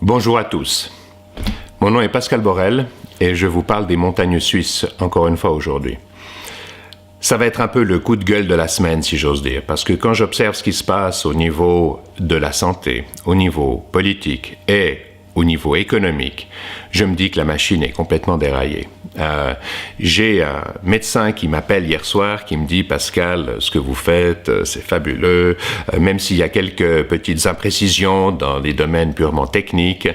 Bonjour à tous. Mon nom est Pascal Borel et je vous parle des montagnes suisses encore une fois aujourd'hui. Ça va être un peu le coup de gueule de la semaine, si j'ose dire, parce que quand j'observe ce qui se passe au niveau de la santé, au niveau politique et au niveau économique, je me dis que la machine est complètement déraillée. J'ai un médecin qui m'appelle hier soir, qui me dit « Pascal, ce que vous faites, c'est fabuleux, même s'il y a quelques petites imprécisions dans des domaines purement techniques,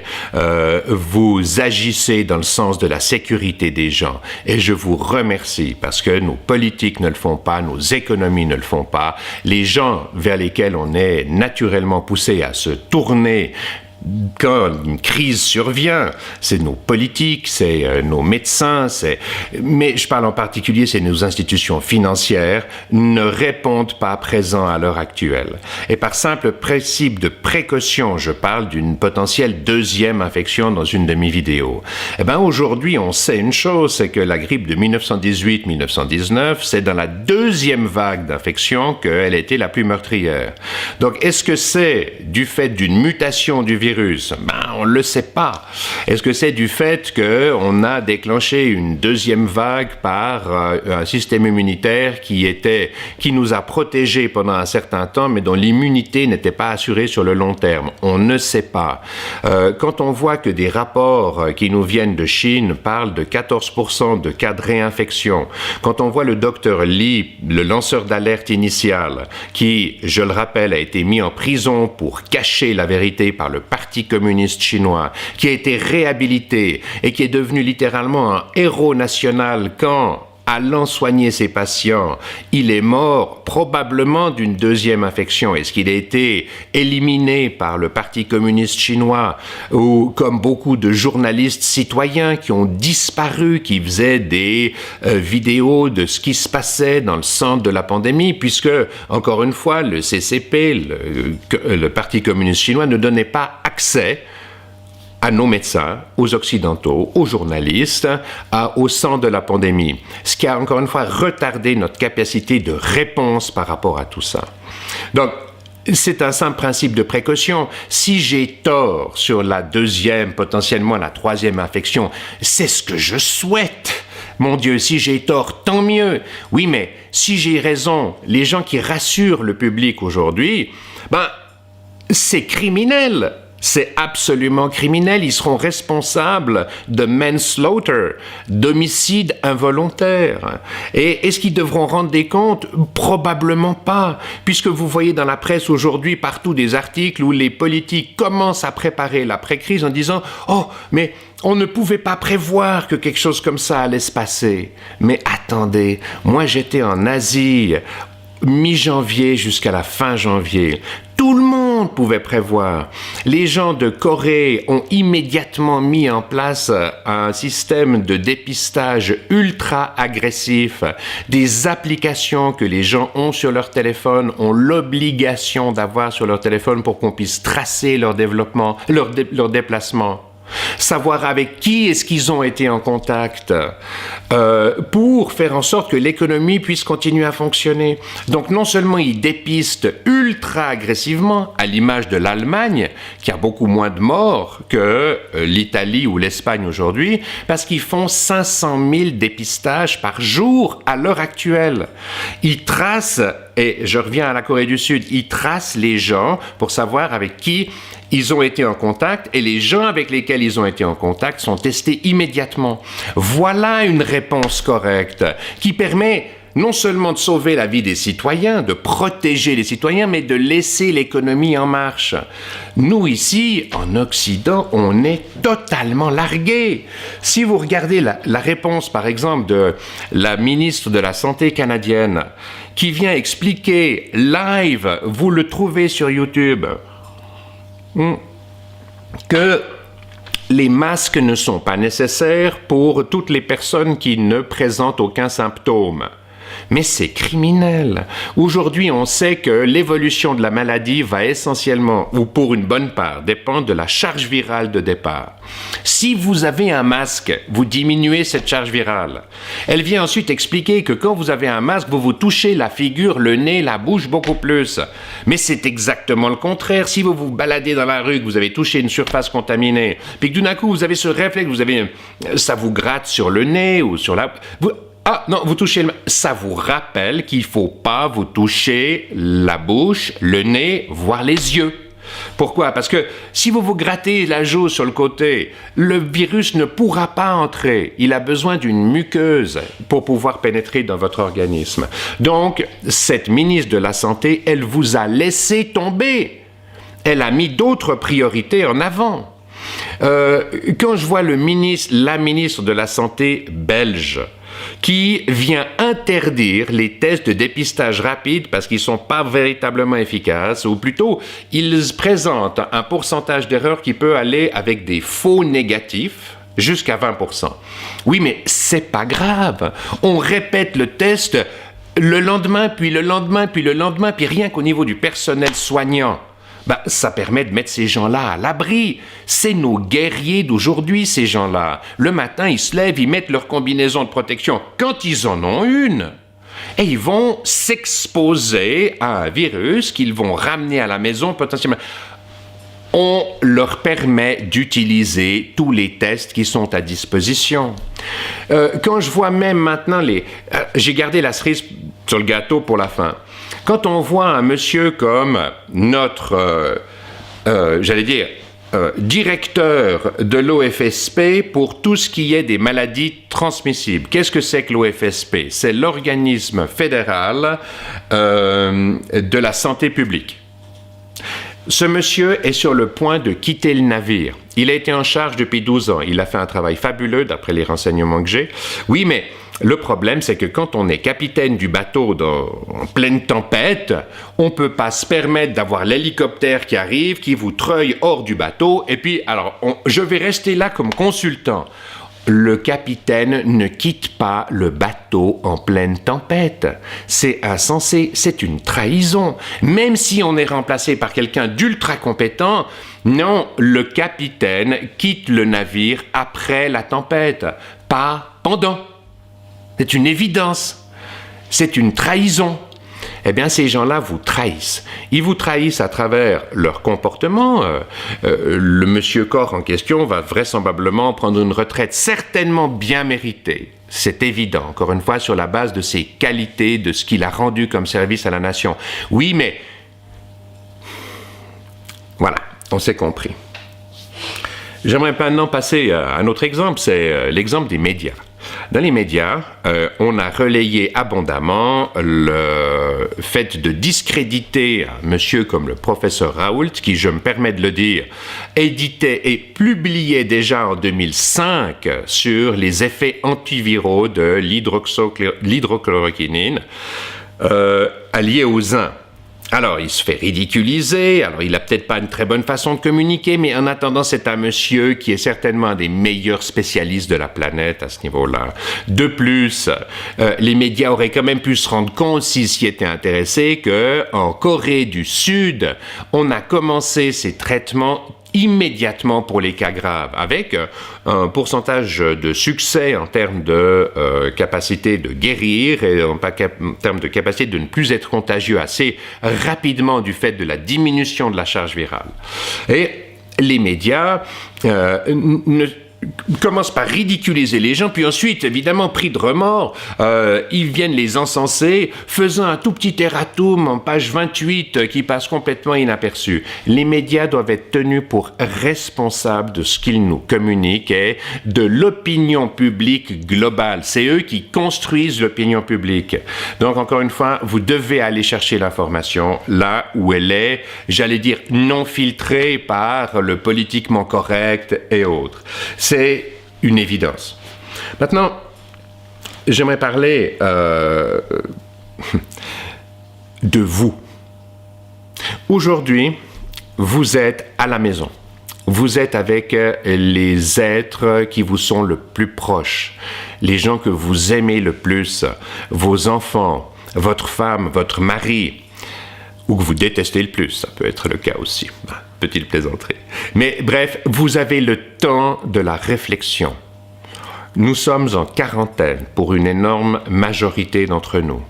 vous agissez dans le sens de la sécurité des gens. Et je vous remercie parce que nos politiques ne le font pas, nos économies ne le font pas. Les gens vers lesquels on est naturellement poussé à se tourner quand une crise survient, c'est nos politiques, c'est nos médecins, mais je parle en particulier, c'est nos institutions financières, ne répondent pas présents à l'heure actuelle. Et par simple principe de précaution, je parle d'une potentielle deuxième infection dans une de mes vidéos. Eh bien, aujourd'hui, on sait une chose, c'est que la grippe de 1918-1919, c'est dans la deuxième vague d'infection qu'elle a été la plus meurtrière. Donc, est-ce que c'est du fait d'une mutation du virus? On ne le sait pas. Est-ce que c'est du fait qu'on a déclenché une deuxième vague par un système immunitaire qui nous a protégés pendant un certain temps, mais dont l'immunité n'était pas assurée sur le long terme? On ne sait pas. Quand on voit que des rapports qui nous viennent de Chine parlent de 14% de cas de réinfection, quand on voit le docteur Li, le lanceur d'alerte initial, qui, je le rappelle, a été mis en prison pour cacher la vérité par le Parti communiste chinois, qui a été réhabilité et qui est devenu littéralement un héros national quand, allant soigner ses patients, il est mort probablement d'une deuxième infection. Est-ce qu'il a été éliminé par le Parti communiste chinois ou comme beaucoup de journalistes citoyens qui ont disparu, qui faisaient des vidéos de ce qui se passait dans le centre de la pandémie, puisque, encore une fois, le CCP, le Parti communiste chinois, ne donnait pas accès à nos médecins, aux occidentaux, aux journalistes, au centre de la pandémie. Ce qui a encore une fois retardé notre capacité de réponse par rapport à tout ça. Donc, c'est un simple principe de précaution. Si j'ai tort sur la deuxième, potentiellement la troisième infection, c'est ce que je souhaite. Mon Dieu, si j'ai tort, tant mieux. Oui, mais si j'ai raison, les gens qui rassurent le public aujourd'hui, c'est criminel. C'est absolument criminel. Ils seront responsables de manslaughter, d'homicide involontaire. Et est-ce qu'ils devront rendre des comptes? Probablement pas. Puisque vous voyez dans la presse aujourd'hui partout des articles où les politiques commencent à préparer l'après-crise en disant « Oh, mais on ne pouvait pas prévoir que quelque chose comme ça allait se passer. » Mais attendez, moi j'étais en Asie, mi-janvier jusqu'à la fin janvier. Tout le monde pouvait prévoir. Les gens de Corée ont immédiatement mis en place un système de dépistage ultra agressif. Des applications que les gens ont sur leur téléphone, ont l'obligation d'avoir sur leur téléphone pour qu'on puisse tracer leur développement, leur déplacement. Savoir avec qui est-ce qu'ils ont été en contact pour faire en sorte que l'économie puisse continuer à fonctionner. Donc non seulement ils dépistent ultra agressivement, à l'image de l'Allemagne, qui a beaucoup moins de morts que l'Italie ou l'Espagne aujourd'hui, parce qu'ils font 500 000 dépistages par jour à l'heure actuelle. Ils tracent, et je reviens à la Corée du Sud, ils tracent les gens pour savoir avec qui ils ont été en contact, et les gens avec lesquels ils ont été en contact sont testés immédiatement. Voilà une réponse correcte qui permet non seulement de sauver la vie des citoyens, de protéger les citoyens, mais de laisser l'économie en marche. Nous, ici, en Occident, on est totalement largués. Si vous regardez la réponse, par exemple, de la ministre de la Santé canadienne, qui vient expliquer live, vous le trouvez sur YouTube, que les masques ne sont pas nécessaires pour toutes les personnes qui ne présentent aucun symptôme. Mais c'est criminel. Aujourd'hui, on sait que l'évolution de la maladie va essentiellement, ou pour une bonne part, dépendre de la charge virale de départ. Si vous avez un masque, vous diminuez cette charge virale. Elle vient ensuite expliquer que quand vous avez un masque, vous vous touchez la figure, le nez, la bouche beaucoup plus. Mais c'est exactement le contraire. Si vous vous baladez dans la rue, que vous avez touché une surface contaminée, puis que d'un coup vous avez ce réflexe, ça vous gratte sur le nez ou sur la... Ah non, vous touchez ça vous rappelle qu'il ne faut pas vous toucher la bouche, le nez, voire les yeux. Pourquoi? Parce que si vous vous grattez la joue sur le côté, le virus ne pourra pas entrer. Il a besoin d'une muqueuse pour pouvoir pénétrer dans votre organisme. Donc, cette ministre de la Santé, elle vous a laissé tomber. Elle a mis d'autres priorités en avant. Quand je vois la ministre de la Santé belge, qui vient interdire les tests de dépistage rapide parce qu'ils ne sont pas véritablement efficaces, ou plutôt, ils présentent un pourcentage d'erreur qui peut aller avec des faux négatifs jusqu'à 20%. Oui, mais c'est pas grave. On répète le test le lendemain, puis le lendemain, puis le lendemain, puis rien qu'au niveau du personnel soignant. Ça permet de mettre ces gens-là à l'abri. C'est nos guerriers d'aujourd'hui, ces gens-là. Le matin, ils se lèvent, ils mettent leur combinaison de protection quand ils en ont une. Et ils vont s'exposer à un virus qu'ils vont ramener à la maison potentiellement. On leur permet d'utiliser tous les tests qui sont à disposition. Quand je vois même maintenant j'ai gardé la cerise sur le gâteau pour la fin. Quand on voit un monsieur comme notre, directeur de l'OFSP pour tout ce qui est des maladies transmissibles. Qu'est-ce que c'est que l'OFSP? C'est l'organisme fédéral de la santé publique. Ce monsieur est sur le point de quitter le navire. Il a été en charge depuis 12 ans. Il a fait un travail fabuleux d'après les renseignements que j'ai. Oui, mais le problème, c'est que quand on est capitaine du bateau en pleine tempête, on ne peut pas se permettre d'avoir l'hélicoptère qui arrive, qui vous treuille hors du bateau. Et puis, je vais rester là comme consultant. Le capitaine ne quitte pas le bateau en pleine tempête. C'est insensé, c'est une trahison. Même si on est remplacé par quelqu'un d'ultra compétent, non, le capitaine quitte le navire après la tempête, pas pendant. C'est une évidence. C'est une trahison. Eh bien, ces gens-là vous trahissent. Ils vous trahissent à travers leur comportement. Le monsieur Corr en question va vraisemblablement prendre une retraite certainement bien méritée. C'est évident, encore une fois, sur la base de ses qualités, de ce qu'il a rendu comme service à la nation. Oui, mais... Voilà, on s'est compris. J'aimerais maintenant passer à un autre exemple, c'est l'exemple des médias. Dans les médias, on a relayé abondamment le fait de discréditer un monsieur comme le professeur Raoult, qui, je me permets de le dire, éditait et publiait déjà en 2005 sur les effets antiviraux de l'hydrochloroquine alliée au zinc. Alors, il se fait ridiculiser, alors il n'a peut-être pas une très bonne façon de communiquer, mais en attendant, c'est un monsieur qui est certainement un des meilleurs spécialistes de la planète à ce niveau-là. De plus, les médias auraient quand même pu se rendre compte, s'ils s'y étaient intéressés, qu'en Corée du Sud, on a commencé ces traitements immédiatement pour les cas graves, avec un pourcentage de succès en termes de capacité de guérir et en termes de capacité de ne plus être contagieux assez rapidement du fait de la diminution de la charge virale. Et les médias commencent par ridiculiser les gens, puis ensuite, évidemment, pris de remords, ils viennent les encenser, faisant un tout petit erratum en page 28 qui passe complètement inaperçu. Les médias doivent être tenus pour responsables de ce qu'ils nous communiquent et de l'opinion publique globale. C'est eux qui construisent l'opinion publique. Donc, encore une fois, vous devez aller chercher l'information là où elle est, j'allais dire, non filtrée par le politiquement correct et autres. C'est une évidence. Maintenant, j'aimerais parler de vous. Aujourd'hui, vous êtes à la maison. vous êtes avec les êtres qui vous sont le plus proches, les gens que vous aimez le plus, vos enfants, votre femme, votre mari, ou que vous détestez le plus, ça peut être le cas aussi, petite plaisanterie. Mais bref, vous avez le temps de la réflexion. Nous sommes en quarantaine pour une énorme majorité d'entre nous.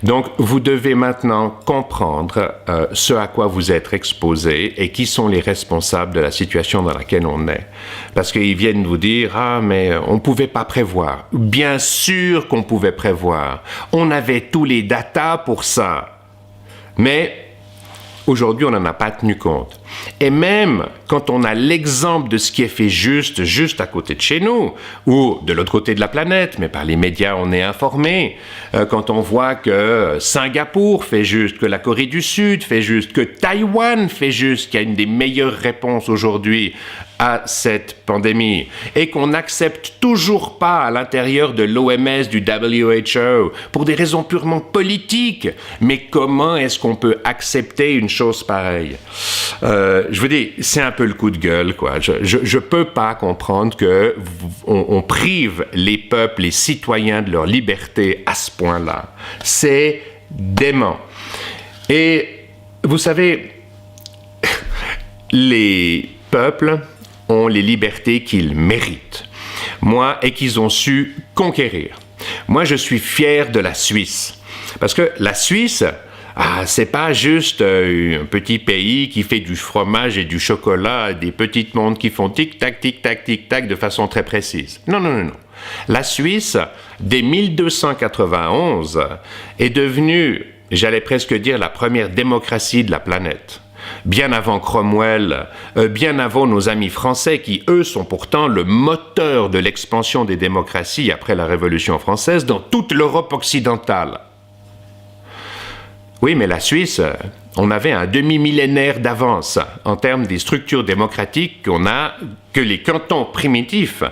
Donc, vous devez maintenant comprendre ce à quoi vous êtes exposé et qui sont les responsables de la situation dans laquelle on est. Parce qu'ils viennent vous dire « Ah, mais on ne pouvait pas prévoir. » Bien sûr qu'on pouvait prévoir. On avait tous les datas pour ça. Mais aujourd'hui, on n'en a pas tenu compte. Et même quand on a l'exemple de ce qui est fait juste à côté de chez nous, ou de l'autre côté de la planète, mais par les médias, on est informé, quand on voit que Singapour fait juste, que la Corée du Sud fait juste, que Taïwan fait juste, qui a une des meilleures réponses aujourd'hui à cette pandémie, et qu'on n'accepte toujours pas à l'intérieur de l'OMS, du WHO, pour des raisons purement politiques. Mais comment est-ce qu'on peut accepter une chose pareille? Je veux dire, c'est un peu le coup de gueule, quoi. Je peux pas comprendre que on prive les peuples, les citoyens de leur liberté à ce point-là. C'est dément. Et vous savez, les peuples ont les libertés qu'ils méritent, et qu'ils ont su conquérir. Moi, je suis fier de la Suisse, parce que la Suisse, c'est pas juste un petit pays qui fait du fromage et du chocolat, des petites montres qui font tic-tac, tic-tac, tic-tac de façon très précise. Non. La Suisse, dès 1291, est devenue, j'allais presque dire, la première démocratie de la planète. Bien avant Cromwell, bien avant nos amis français qui, eux, sont pourtant le moteur de l'expansion des démocraties après la Révolution française dans toute l'Europe occidentale. Oui, mais la Suisse, on avait un demi-millénaire d'avance en termes des structures démocratiques que les cantons primitifs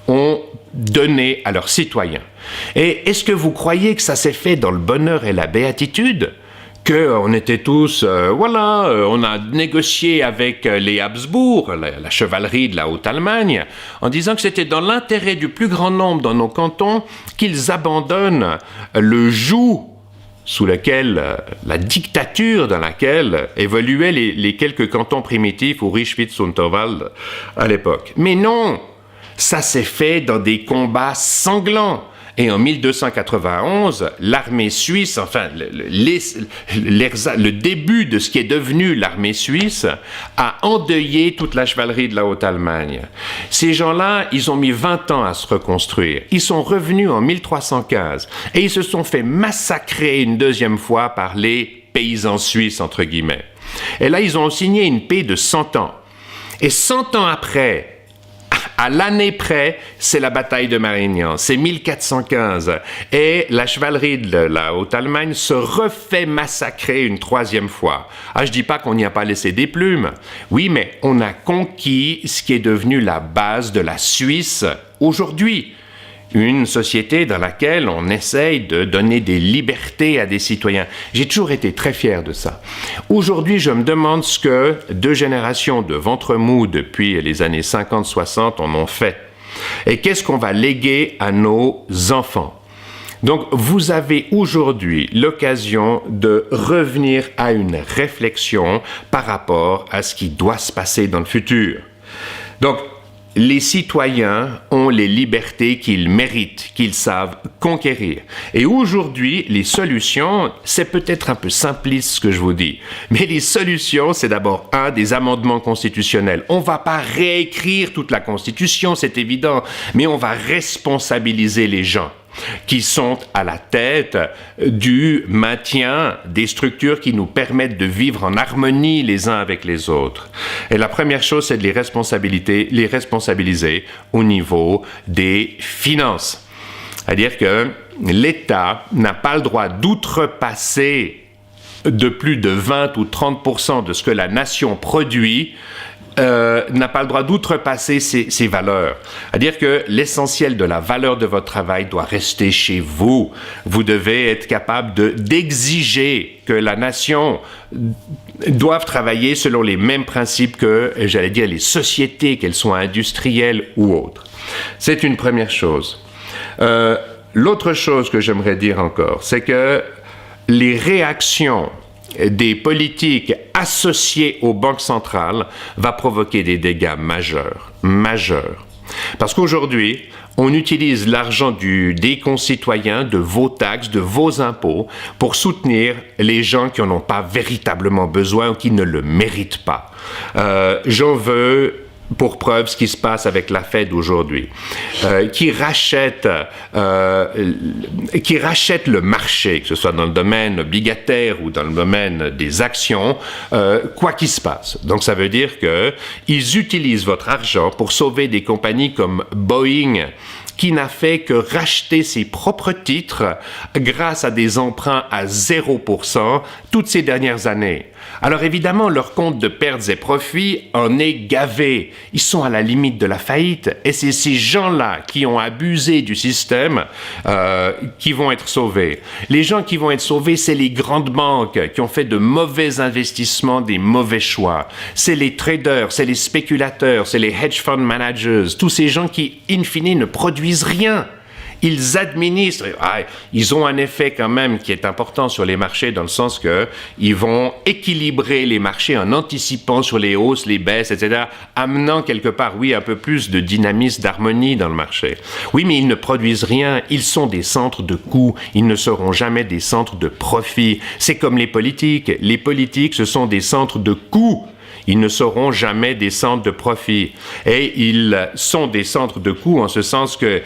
ont donné à leurs citoyens. Et est-ce que vous croyez que ça s'est fait dans le bonheur et la béatitude ? Qu'on était tous, on a négocié avec les Habsbourg, la chevalerie de la Haute-Allemagne, en disant que c'était dans l'intérêt du plus grand nombre dans nos cantons qu'ils abandonnent le joug sous lequel, la dictature dans laquelle évoluaient les quelques cantons primitifs ou Rieschwitz-Unterwald à l'époque. Mais non, ça s'est fait dans des combats sanglants. Et en 1291, l'armée suisse, enfin le début de ce qui est devenu l'armée suisse, a endeuillé toute la chevalerie de la Haute-Allemagne. Ces gens-là, ils ont mis 20 ans à se reconstruire. Ils sont revenus en 1315 et ils se sont fait massacrer une deuxième fois par les paysans suisses, entre guillemets. Et là, ils ont signé une paix de 100 ans. Et 100 ans après, à l'année près, c'est la bataille de Marignan, c'est 1415. Et la chevalerie de la Haute-Allemagne se refait massacrer une troisième fois. Je dis pas qu'on n'y a pas laissé des plumes. Oui, mais on a conquis ce qui est devenu la base de la Suisse aujourd'hui. Une société dans laquelle on essaye de donner des libertés à des citoyens. J'ai toujours été très fier de ça. Aujourd'hui, je me demande ce que 2 générations de ventre mou depuis les années 50-60 en ont fait. Et qu'est-ce qu'on va léguer à nos enfants? Donc, vous avez aujourd'hui l'occasion de revenir à une réflexion par rapport à ce qui doit se passer dans le futur. Donc, les citoyens ont les libertés qu'ils méritent, qu'ils savent conquérir. Et aujourd'hui, les solutions, c'est peut-être un peu simpliste ce que je vous dis, mais les solutions, c'est d'abord des amendements constitutionnels. On ne va pas réécrire toute la Constitution, c'est évident, mais on va responsabiliser les gens qui sont à la tête du maintien des structures qui nous permettent de vivre en harmonie les uns avec les autres. Et la première chose, c'est de les responsabiliser au niveau des finances. C'est-à-dire que l'État n'a pas le droit d'outrepasser de plus de 20 ou 30% de ce que la nation produit n'a pas le droit d'outrepasser ses valeurs. C'est-à-dire que l'essentiel de la valeur de votre travail doit rester chez vous. Vous devez être capable d'exiger que la nation doive travailler selon les mêmes principes que, j'allais dire, les sociétés, qu'elles soient industrielles ou autres. C'est une première chose. L'autre chose que j'aimerais dire encore, c'est que les réactions des politiques associées aux banques centrales va provoquer des dégâts majeurs. Parce qu'aujourd'hui, on utilise l'argent des concitoyens, de vos taxes, de vos impôts, pour soutenir les gens qui n'en ont pas véritablement besoin ou qui ne le méritent pas. J'en veux pour preuve ce qui se passe avec la Fed aujourd'hui, qui rachète le marché, que ce soit dans le domaine obligataire ou dans le domaine des actions, quoi qu'il se passe. Donc ça veut dire qu'ils utilisent votre argent pour sauver des compagnies comme Boeing, qui n'a fait que racheter ses propres titres grâce à des emprunts à 0% toutes ces dernières années. Alors évidemment, leur compte de pertes et profits en est gavé. Ils sont à la limite de la faillite. Et c'est ces gens-là qui ont abusé du système qui vont être sauvés. Les gens qui vont être sauvés, c'est les grandes banques qui ont fait de mauvais investissements, des mauvais choix. C'est les traders, c'est les spéculateurs, c'est les hedge fund managers, tous ces gens qui, in fine, ne produisent rien. Ils administrent, ils ont un effet quand même qui est important sur les marchés dans le sens que ils vont équilibrer les marchés en anticipant sur les hausses, les baisses, etc., amenant quelque part, un peu plus de dynamisme, d'harmonie dans le marché. Oui, mais ils ne produisent rien, ils sont des centres de coûts, ils ne seront jamais des centres de profit. C'est comme les politiques, ce sont des centres de coûts. Ils ne seront jamais des centres de profit. Et ils sont des centres de coûts en ce sens que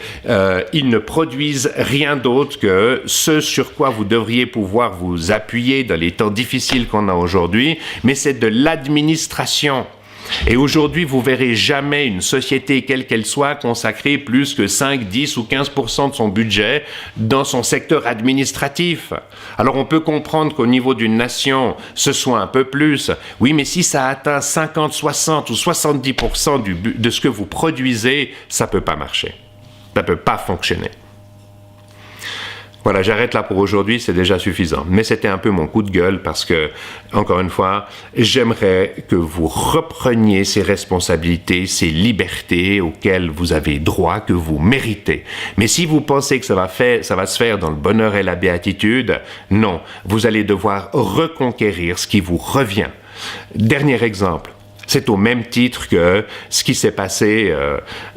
ils ne produisent rien d'autre que ce sur quoi vous devriez pouvoir vous appuyer dans les temps difficiles qu'on a aujourd'hui, mais c'est de l'administration. Et aujourd'hui, vous verrez jamais une société, quelle qu'elle soit, consacrer plus que 5, 10 ou 15% de son budget dans son secteur administratif. Alors on peut comprendre qu'au niveau d'une nation, ce soit un peu plus. Oui, mais si ça atteint 50, 60 ou 70% de ce que vous produisez, ça peut pas marcher. Ça peut pas fonctionner. Voilà, j'arrête là pour aujourd'hui, c'est déjà suffisant. Mais c'était un peu mon coup de gueule parce que, encore une fois, j'aimerais que vous repreniez ces responsabilités, ces libertés auxquelles vous avez droit, que vous méritez. Mais si vous pensez que ça va se faire dans le bonheur et la béatitude, non, vous allez devoir reconquérir ce qui vous revient. Dernier exemple. C'est au même titre que ce qui s'est passé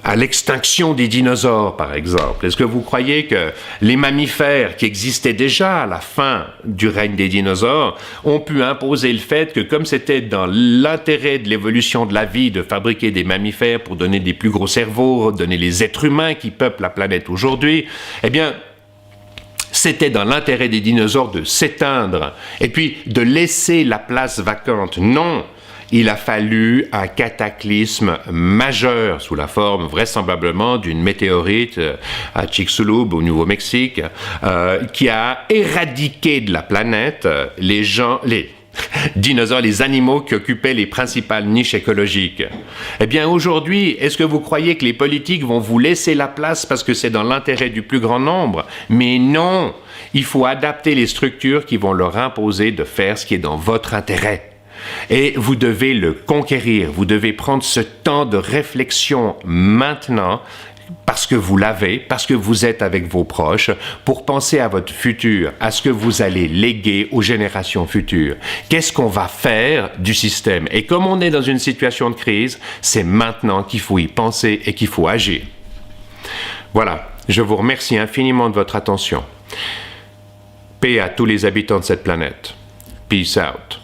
à l'extinction des dinosaures, par exemple. Est-ce que vous croyez que les mammifères qui existaient déjà à la fin du règne des dinosaures ont pu imposer le fait que, comme c'était dans l'intérêt de l'évolution de la vie de fabriquer des mammifères pour donner des plus gros cerveaux, donner les êtres humains qui peuplent la planète aujourd'hui, eh bien, c'était dans l'intérêt des dinosaures de s'éteindre et puis de laisser la place vacante? Non! Il a fallu un cataclysme majeur sous la forme vraisemblablement d'une météorite à Chicxulub au Nouveau-Mexique qui a éradiqué de la planète les dinosaures, les animaux qui occupaient les principales niches écologiques. Eh bien aujourd'hui, est-ce que vous croyez que les politiques vont vous laisser la place parce que c'est dans l'intérêt du plus grand nombre? Mais non! Il faut adapter les structures qui vont leur imposer de faire ce qui est dans votre intérêt. Et vous devez le conquérir, vous devez prendre ce temps de réflexion maintenant, parce que vous l'avez, parce que vous êtes avec vos proches, pour penser à votre futur, à ce que vous allez léguer aux générations futures. Qu'est-ce qu'on va faire du système? Et comme on est dans une situation de crise, c'est maintenant qu'il faut y penser et qu'il faut agir. Voilà, je vous remercie infiniment de votre attention. Paix à tous les habitants de cette planète. Peace out.